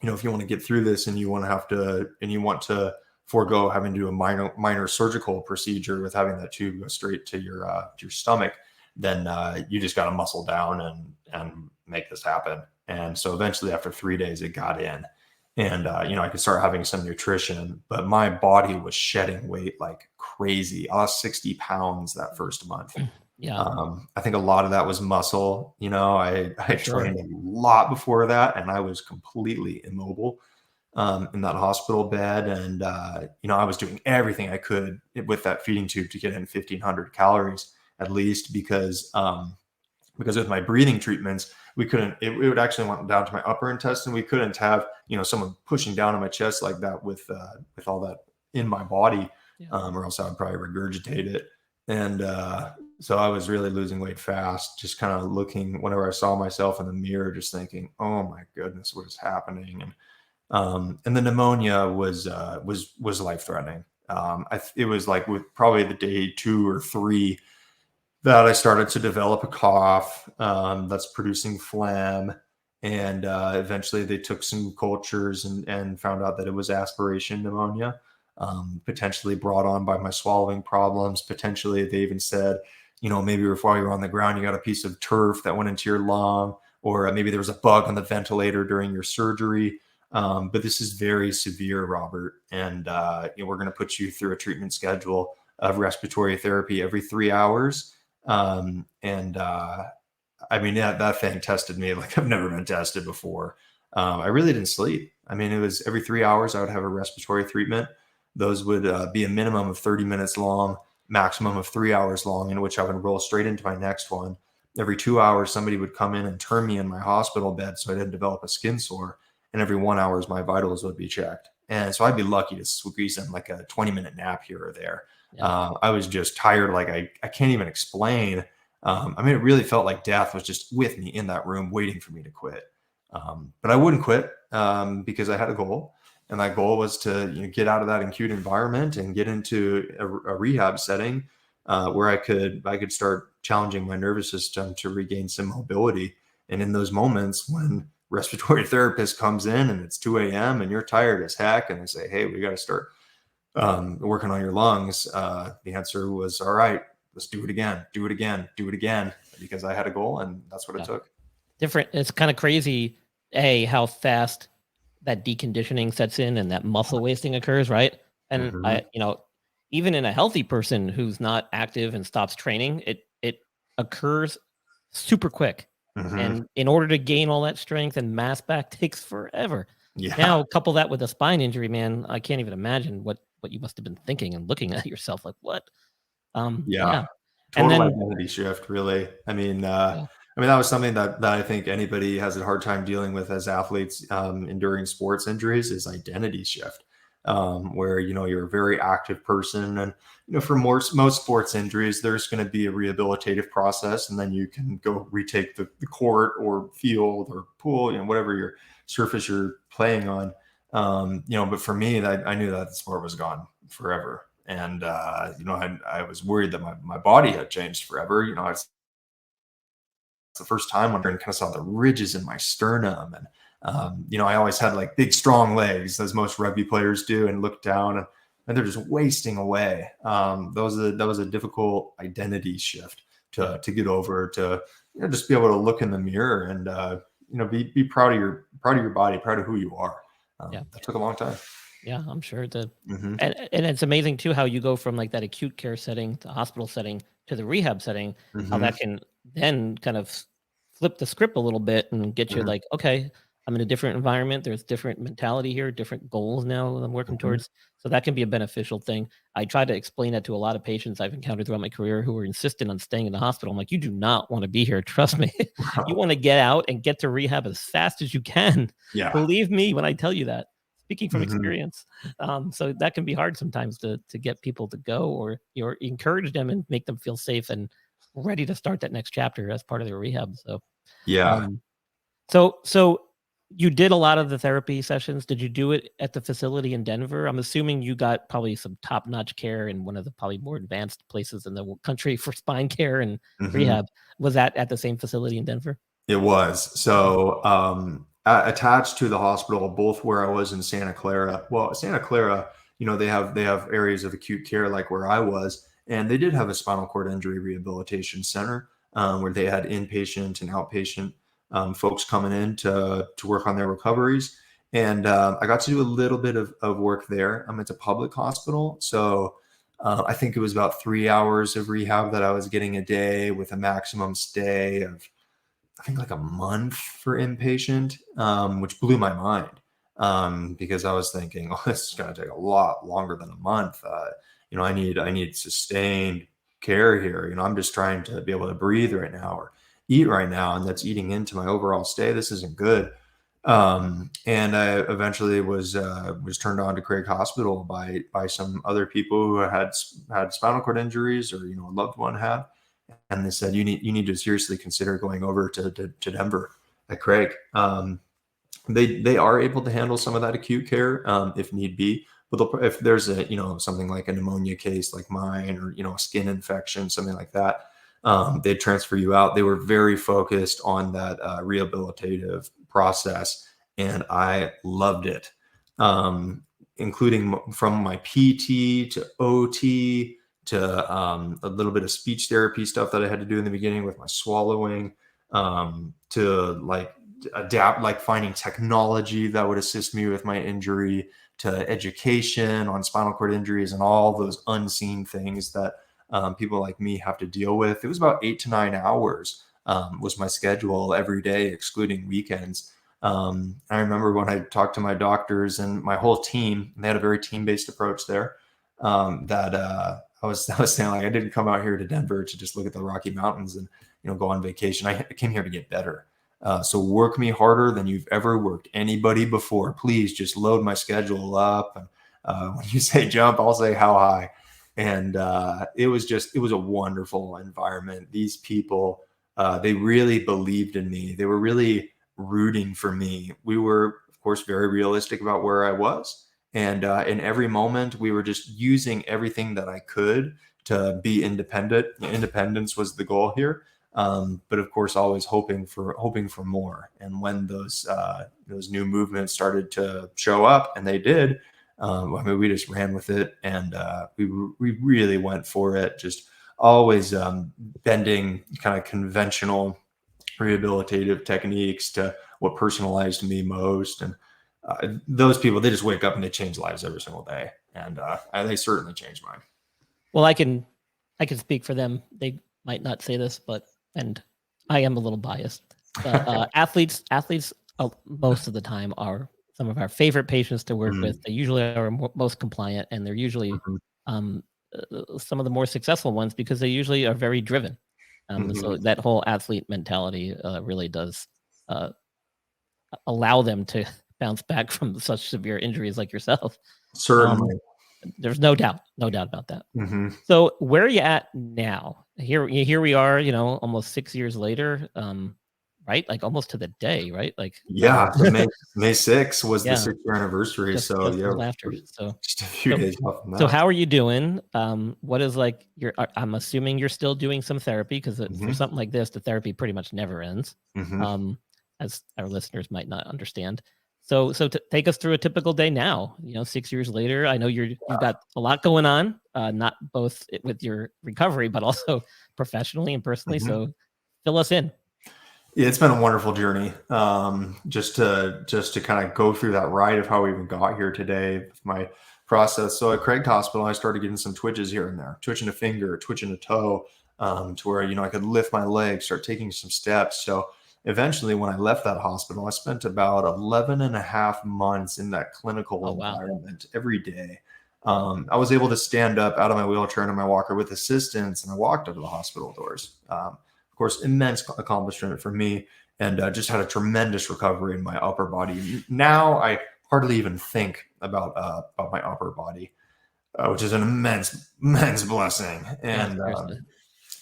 want to get through this, and you want to forego having to do a minor surgical procedure with having that tube go straight to your stomach, then you just got to muscle down and make this happen. And so eventually, after 3 days, it got in. And, I could start having some nutrition, but my body was shedding weight like crazy. I lost 60 pounds that first month. Yeah. I think a lot of that was muscle. I Sure. trained a lot before that, and I was completely immobile in that hospital bed. And, I was doing everything I could with that feeding tube to get in 1,500 calories at least, because with my breathing treatments, we couldn't, it would actually went down to my upper intestine. We couldn't have, someone pushing down on my chest like that with all that in my body, or else I would probably regurgitate it. And so I was really losing weight fast, just kind of looking, whenever I saw myself in the mirror, just thinking, oh my goodness, what is happening? And the pneumonia was life-threatening. It was like with probably the day 2 or 3 that I started to develop a cough that's producing phlegm. And eventually they took some cultures and found out that it was aspiration pneumonia, potentially brought on by my swallowing problems. Potentially they even said, maybe while you were on the ground, you got a piece of turf that went into your lung, or maybe there was a bug on the ventilator during your surgery. But this is very severe, Robert. And we're going to put you through a treatment schedule of respiratory therapy every 3 hours. I mean, that thing tested me like I've never been tested before. I really didn't sleep. I mean, it was every 3 hours I would have a respiratory treatment. Those would be a minimum of 30 minutes long, maximum of 3 hours long, in which I would roll straight into my next one. Every 2 hours, somebody would come in and turn me in my hospital bed so I didn't develop a skin sore. And every 1 hour, my vitals would be checked. And so I'd be lucky to squeeze in like a 20-minute nap here or there. I was just tired. Like I can't even explain. I mean, it really felt like death was just with me in that room waiting for me to quit. But I wouldn't quit because I had a goal. And that goal was to get out of that acute environment and get into a rehab setting where I could start challenging my nervous system to regain some mobility. And in those moments when respiratory therapist comes in and it's 2 a.m. and you're tired as heck, and they say, hey, we got to start working on your lungs. The answer was, all right, let's do it again, because I had a goal, and that's what it took. Different. It's kind of crazy, how fast that deconditioning sets in and that muscle wasting occurs, right? And even in a healthy person who's not active and stops training, it occurs super quick. And in order to gain all that strength and mass back takes forever. Now, couple that with a spine injury, man, I can't even imagine what you must have been thinking and looking at yourself like, what? Total identity shift, really. I mean, that was something that I think anybody has a hard time dealing with as athletes enduring sports injuries, is identity shift, where you're a very active person, and for most sports injuries, there's going to be a rehabilitative process, and then you can go retake the court or field or pool, whatever your surface you're playing on. But for me, I knew that the sport was gone forever. And, I was worried that my body had changed forever. the first time when I kind of saw the ridges in my sternum. And, I always had like big, strong legs, as most rugby players do, and looked down and they're just wasting away. That was a difficult identity shift to get over, to just be able to look in the mirror and be proud of your body, proud of who you are. That took a long time. Yeah, I'm sure it did. Mm-hmm. And it's amazing too how you go from like that acute care setting to hospital setting to the rehab setting, how that can then kind of flip the script a little bit and get you like, okay, I'm in a different environment. There's different mentality here, different goals now I'm working towards. So that can be a beneficial thing. I try to explain that to a lot of patients I've encountered throughout my career who are insistent on staying in the hospital. I'm like, you do not want to be here. Trust me. You want to get out and get to rehab as fast as you can. Yeah. Believe me when I tell you that. Speaking from experience. So that can be hard sometimes to get people to go, or encourage them and make them feel safe and ready to start that next chapter as part of their rehab. So, yeah. So you did a lot of the therapy sessions. Did you do it at the facility in Denver? I'm assuming you got probably some top-notch care in one of the probably more advanced places in the country for spine care and rehab. Was that at the same facility in Denver? It was. So attached to the hospital, both where I was in Santa Clara. Well, Santa Clara, they have areas of acute care like where I was, and they did have a spinal cord injury rehabilitation center where they had inpatient and outpatient folks coming in to work on their recoveries. And I got to do a little bit of work there. It's a public hospital, so I think it was about 3 hours of rehab that I was getting a day, with a maximum stay of, I think, like a month for inpatient, which blew my mind because I was thinking, oh, this is going to take a lot longer than a month. I need sustained care here. I'm just trying to be able to breathe right now or eat right now, and that's eating into my overall stay. This isn't good. And I eventually was turned on to Craig Hospital by some other people who had spinal cord injuries, or a loved one had. And they said, you need to seriously consider going over to Denver at Craig. They are able to handle some of that acute care if need be, but if there's something like a pneumonia case like mine, or a skin infection, something like that, they'd transfer you out. They were very focused on that rehabilitative process, and I loved it, including from my PT to OT to a little bit of speech therapy stuff that I had to do in the beginning with my swallowing, to like adapt, like finding technology that would assist me with my injury, to education on spinal cord injuries and all those unseen things that people like me have to deal with. It was about 8 to 9 hours was my schedule every day, excluding weekends. I remember when I talked to my doctors and my whole team, and they had a very team-based approach there, that I was saying, like, I didn't come out here to Denver to just look at the Rocky Mountains and go on vacation. I came here to get better. So work me harder than you've ever worked anybody before. Please just load my schedule up. And when you say jump, I'll say how high. And it was a wonderful environment. These people, they really believed in me. They were really rooting for me. We were, of course, very realistic about where I was. And in every moment, we were just using everything that I could to be independent. Independence was the goal here. But of course, always hoping for more. And when those new movements started to show up, and they did, we just ran with it, and we really went for it. Just always bending kind of conventional rehabilitative techniques to what personalized me most. And those people, they just wake up and they change lives every single day, and they certainly changed mine. Well, I can speak for them. They might not say this, and I am a little biased. But athletes, most of the time, are some of our favorite patients to work with. They usually are most compliant, and they're usually some of the more successful ones, because they usually are very driven. So that whole athlete mentality really does allow them to bounce back from such severe injuries like yourself. Certainly. There's no doubt about that. So where are you at now? Here we are, almost 6 years later. right? Like almost to the day, right? Like Yeah, so May 6th was the yeah, 6th-year anniversary, so just yeah, little we're after. So just a few so days off from so that. how are you doing? What is like your? I'm assuming you're still doing some therapy because for Mhm, something like this, the therapy pretty much never ends. mhm. Um, as our listeners might not understand. So take us through a typical day now. 6 years later, I know you've got a lot going on, not both with your recovery, but also professionally and personally. Mhm. So fill us in. Yeah, it's been a wonderful journey. Just to kind of go through that ride of how we even got here today, with my process. So at Craig Hospital, I started getting some twitches here and there, twitching a finger, twitching a toe, to where I could lift my leg, start taking some steps. So eventually, when I left that hospital, I spent about 11 and a half months in that clinical Oh wow. environment every day. I was able to stand up out of my wheelchair and in my walker with assistance, and I walked out of the hospital doors. Of course, immense accomplishment for me, and just had a tremendous recovery in my upper body. Now I hardly even think about my upper body, which is an immense blessing. Yeah, And seriously.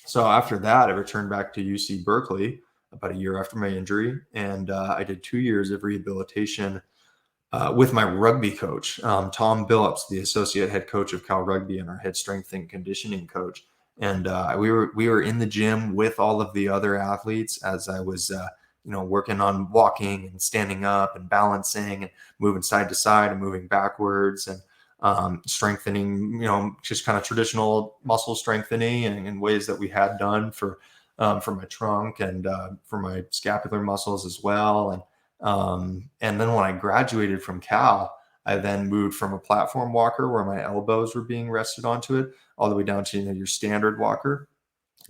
so after that, I returned back to UC Berkeley about a year after my injury, and I did 2 years of rehabilitation with my rugby coach, Tom Billups, the associate head coach of Cal Rugby and our head strength and conditioning coach. And we were in the gym with all of the other athletes as I was working on walking and standing up and balancing and moving side to side and moving backwards and strengthening, just kind of traditional muscle strengthening and in ways that we had done for my trunk and for my scapular muscles as well. And then when I graduated from Cal, I then moved from a platform walker where my elbows were being rested onto it all the way down to your standard walker.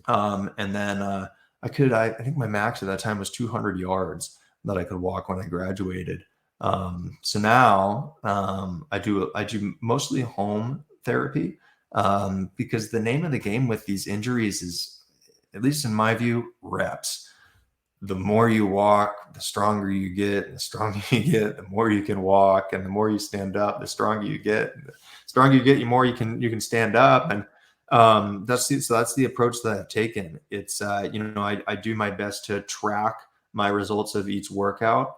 And then I think my max at that time was 200 yards that I could walk when I graduated. So now I do mostly home therapy because the name of the game with these injuries is, at least in my view, reps. The more you walk, the stronger you get. And the stronger you get, the more you can walk, and the more you stand up, the stronger you get. And the stronger you get, the more you can stand up. And that's the approach that I've taken. It's I do my best to track my results of each workout,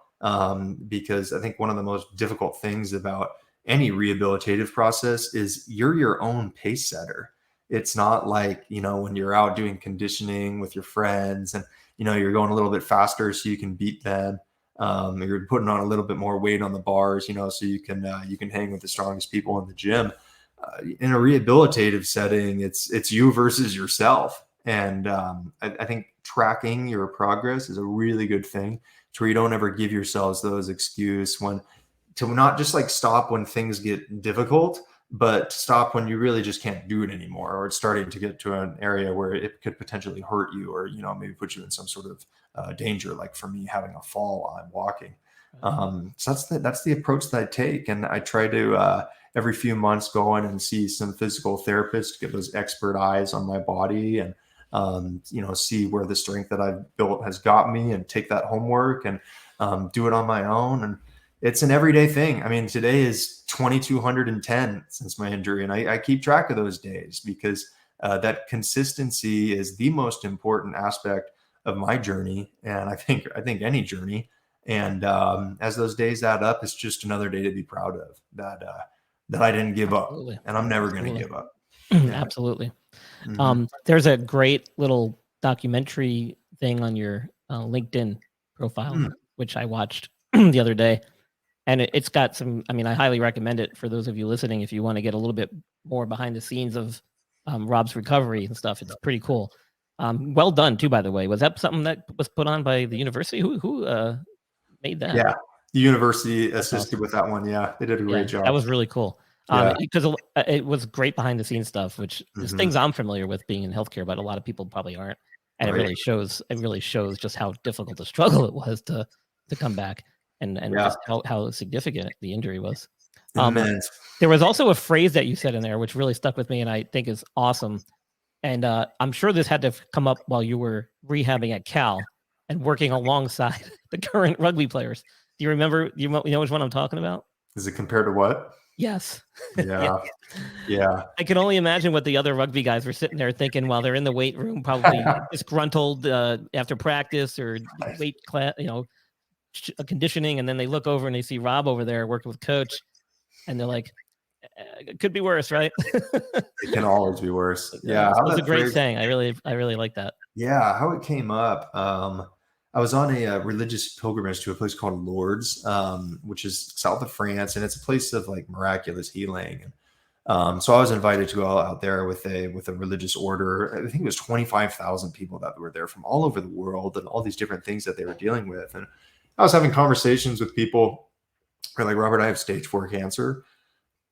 because I think one of the most difficult things about any rehabilitative process is you're your own pace setter. It's not like when you're out doing conditioning with your friends and you're going a little bit faster so you can beat them. You're putting on a little bit more weight on the bars, so you can hang with the strongest people in the gym. In a rehabilitative setting, it's you versus yourself, and I think tracking your progress is a really good thing, to where you don't ever give yourselves those excuses to not just like stop when things get difficult, but stop when you really just can't do it anymore, or it's starting to get to an area where it could potentially hurt you, or maybe put you in some sort of danger, like for me, having a fall while I'm walking. So that's the approach that I take, and I try to every few months go in and see some physical therapists to get those expert eyes on my body, and see where the strength that I've built has got me, and take that homework and do it on my own. And it's an everyday thing. I mean, today is 2,210 since my injury, and I keep track of those days because that consistency is the most important aspect of my journey, and I think any journey. And as those days add up, it's just another day to be proud of, that I didn't give up, Absolutely. and I'm never going to Absolutely. give up. Yeah. Absolutely. Mhm. There's a great little documentary thing on your LinkedIn profile, Mm. which I watched the other day. And it's got some, I mean, I highly recommend it for those of you listening if you want to get a little bit more behind the scenes of Rob's recovery and stuff. It's pretty cool. Well done, too, by the way. Was that something that was put on by the university? Who made that? Yeah. The university That's assisted awesome. with that one. Yeah. They did a Yeah, great job. that was really cool. Yeah. Because it was great behind the scenes stuff, which is Mhm. things I'm familiar with being in healthcare, but a lot of people probably aren't. And Right. it really shows just how difficult a struggle it was to come back and Yeah. just how significant the injury was. Immense. There was also a phrase that you said in there which really stuck with me and I think is awesome. And I'm sure this had to come up while you were rehabbing at Cal and working alongside the current rugby players. Do you remember? You know which one I'm talking about? Is it compared to what? Yes. Yeah. Yeah. I can only imagine what the other rugby guys were sitting there thinking while they're in the weight room, probably disgruntled after practice or weight class, conditioning, and then they look over and they see Rob over there working with coach, and they're like, "It could be worse, right?" It can always be worse. Yeah. That How was a that great phrase, saying. I really like that. yeah, how it came up. I was on a religious pilgrimage to a place called Lourdes, which is south of France, and it's a place of like miraculous healing. And so I was invited to go out there with a religious order. I think it was 25,000 people that were there from all over the world and all these different things that they were dealing with. And I was having conversations with people who are like, Robert, I have stage 4 cancer.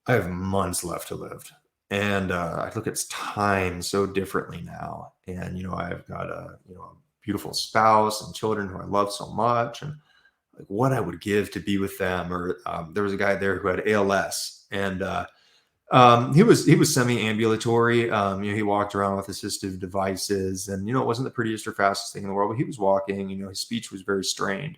I have months left to live. And I look at time so differently now. And, I've got a beautiful spouse and children who I love so much. And like what I would give to be with them. Or there was a guy there who had ALS, and he was semi-ambulatory. He walked around with assistive devices, and it wasn't the prettiest or fastest thing in the world, but he was walking. His speech was very strained.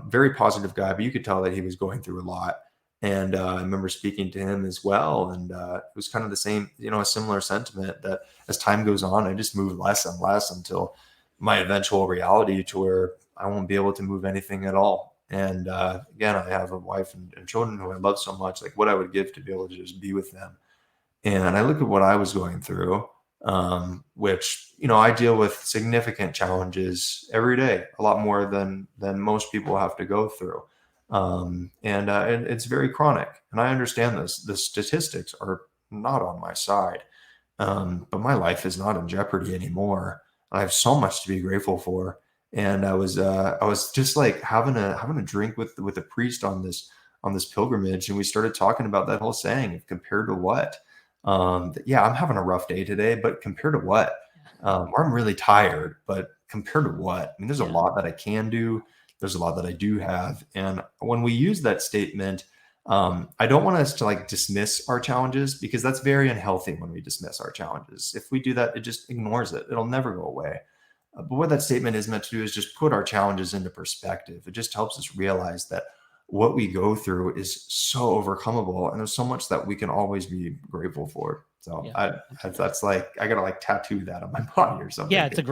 Very positive guy, but you could tell that he was going through a lot. And I remember speaking to him as well, and it was kind of the same, a similar sentiment that as time goes on, I just move less and less until my eventual reality to where I won't be able to move anything at all. And again, I have a wife and children who I love so much, like what I would give to be able to just be with them. And I look at what I was going through, which, I deal with significant challenges every day, a lot more than most people have to go through. And it's very chronic. And I understand this. The statistics are not on my side. But my life is not in jeopardy anymore. I have so much to be grateful for. And I was just like having a drink with a priest on this pilgrimage, and we started talking about that whole saying, compared to what? Yeah, I'm having a rough day today, but compared to what? Or I'm really tired, but compared to what? I mean, there's a lot that I can do. There's a lot that I do have. And when we use that statement, I don't want us to like dismiss our challenges, because that's very unhealthy when we dismiss our challenges. If we do that, it just ignores it. It'll never go away. But what that statement is meant to do is just put our challenges into perspective. It just helps us realize that what we go through is so overcomable, and there's so much that we can always be grateful for. So that's like, I gotta like tattoo that on my body or something. Yeah, it's a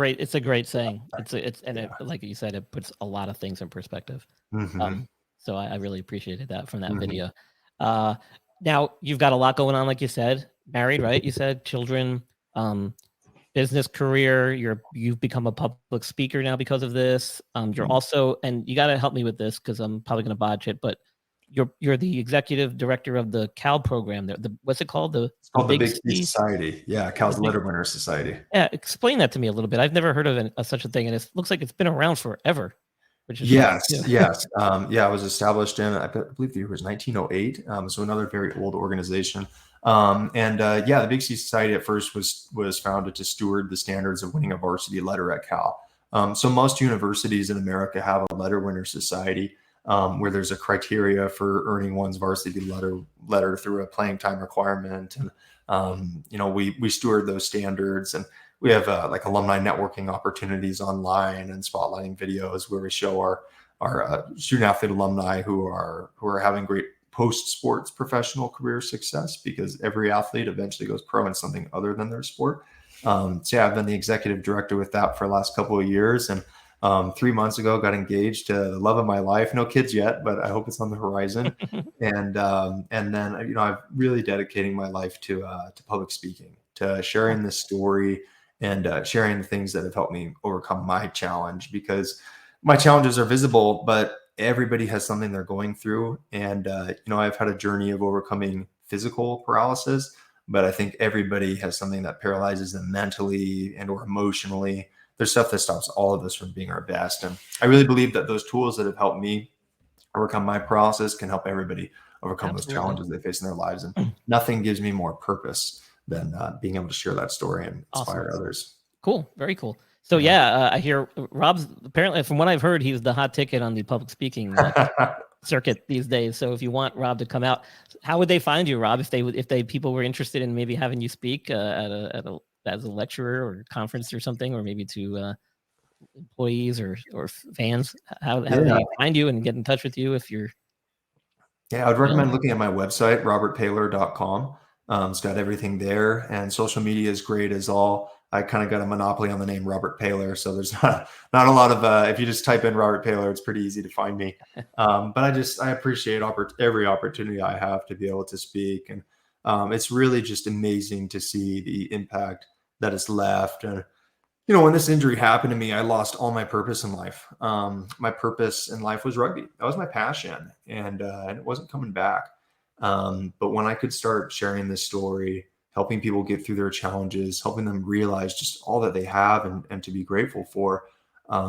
great saying. It, like you said, it puts a lot of things in perspective. Mm-hmm. So I really appreciated that from that video. Now you've got a lot going on, like you said, married, right? You said children, business career. You've become a public speaker now because of this. You're also, and you got to help me with this because I'm probably going to botch it, but you're the executive director of the CAL program. What's it called? It's called the Big C Society. Yeah, CAL's Letter Winner Society. Yeah, explain that to me a little bit. I've never heard of such a thing, and it looks like it's been around forever. Which is yes. It was established in, I believe the year was 1908. So another very old organization. The Big C Society at first was founded to steward the standards of winning a varsity letter at Cal. So most universities in America have a letter winner society, where there's a criteria for earning one's varsity letter through a playing time requirement. And, we steward those standards, and we have like alumni networking opportunities online and spotlighting videos where we show our student athlete alumni who are having great post-sports professional career success, because every athlete eventually goes pro in something other than their sport. I've been the executive director with that for the last couple of years, and 3 months ago got engaged to the love of my life. No kids yet, but I hope it's on the horizon. And then I'm really dedicating my life to public speaking, to sharing this story, and sharing the things that have helped me overcome my challenge, because my challenges are visible, but everybody has something they're going through. And, I've had a journey of overcoming physical paralysis, but I think everybody has something that paralyzes them mentally and or emotionally. There's stuff that stops all of us from being our best. And I really believe that those tools that have helped me overcome my paralysis can help everybody overcome those challenges they face in their lives. And nothing gives me more purpose than being able to share that story and inspire others. Cool. Very cool. So I hear Rob's, apparently from what I've heard, he's the hot ticket on the public speaking circuit these days. So if you want Rob to come out, how would they find you, Rob? If people were interested in maybe having you speak as a lecturer or conference or something, or maybe to employees or fans, how do they find you and get in touch with you if you're? Yeah, I'd recommend looking at my website, robertpaylor.com. It's got everything there, and social media is great as all. I kind of got a monopoly on the name Robert Paylor, so there's not a lot of if you just type in Robert Paylor, it's pretty easy to find me. But I appreciate every opportunity I have to be able to speak, and it's really just amazing to see the impact that it's left. And when this injury happened to me, I lost all my purpose in life. My purpose in life was rugby. That was my passion, and it wasn't coming back. But when I could start sharing this story, helping people get through their challenges, helping them realize just all that they have and to be grateful for,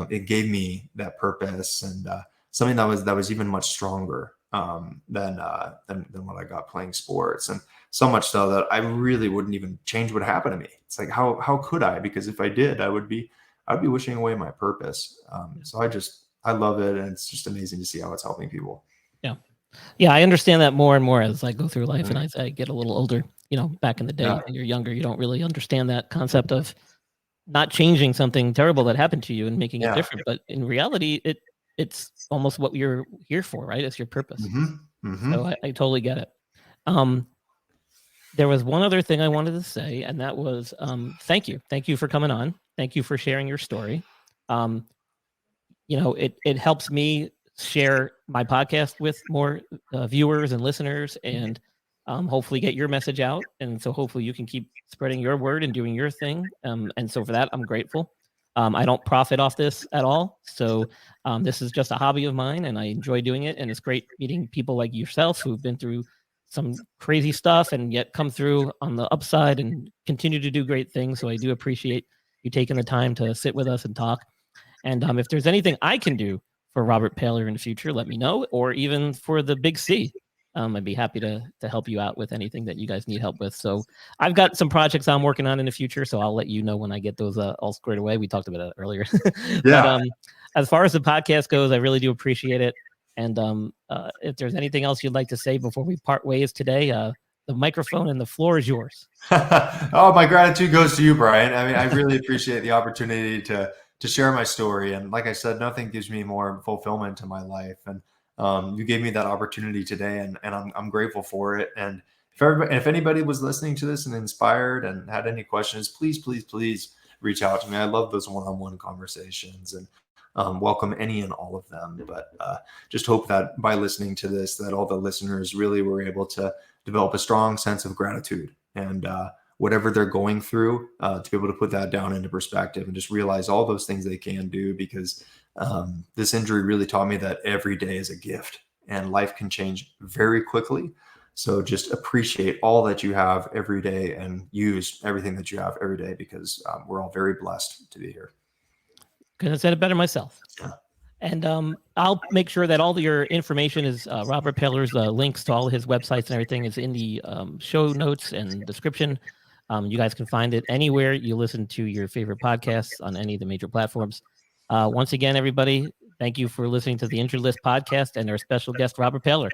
it gave me that purpose and something that was even much stronger than what I got playing sports. And so much so that I really wouldn't even change what happened to me. It's like, how could I? Because if I did, I'd be wishing away my purpose. So I love it. And it's just amazing to see how it's helping people. Yeah. Yeah. I understand that more and more as I go through life and I get a little older. Back in the day, when you're younger, you don't really understand that concept of not changing something terrible that happened to you and making it different. But in reality, it's almost what you're here for, right? It's your purpose. So I totally get it. There was one other thing I wanted to say, and that was thank you. Thank you for coming on. Thank you for sharing your story. It helps me share my podcast with more viewers and listeners, and hopefully get your message out. And so hopefully you can keep spreading your word and doing your thing. And so for that, I'm grateful. I don't profit off this at all. So this is just a hobby of mine and I enjoy doing it. And it's great meeting people like yourself who've been through some crazy stuff and yet come through on the upside and continue to do great things. So I do appreciate you taking the time to sit with us and talk. And if there's anything I can do for Robert Paylor in the future, let me know, or even for the Big C. I'd be happy to help you out with anything that you guys need help with. So I've got some projects I'm working on in the future, so I'll let you know when I get those all squared away. We talked about it earlier. But as far as the podcast goes, I really do appreciate it. And if there's anything else you'd like to say before we part ways today, the microphone and the floor is yours. Oh, my gratitude goes to you, Brian. I mean, I really appreciate the opportunity to share my story. And like I said, nothing gives me more fulfillment in my life. And you gave me that opportunity today, and I'm grateful for it. And if anybody was listening to this and inspired and had any questions, please reach out to me. I love those one-on-one conversations and welcome any and all of them. But just hope that by listening to this, that all the listeners really were able to develop a strong sense of gratitude and whatever they're going through, to be able to put that down into perspective and just realize all those things they can do, because this injury really taught me that every day is a gift and life can change very quickly. So just appreciate all that you have every day and use everything that you have every day, because we're all very blessed to be here. Couldn't have said it better myself. Yeah. And I'll make sure that all your information is Robert Paylor's links to all his websites and everything is in the show notes and description. You guys can find it anywhere you listen to your favorite podcasts on any of the major platforms. Once again, everybody, thank you for listening to the Injured List podcast and our special guest, Robert Paylor.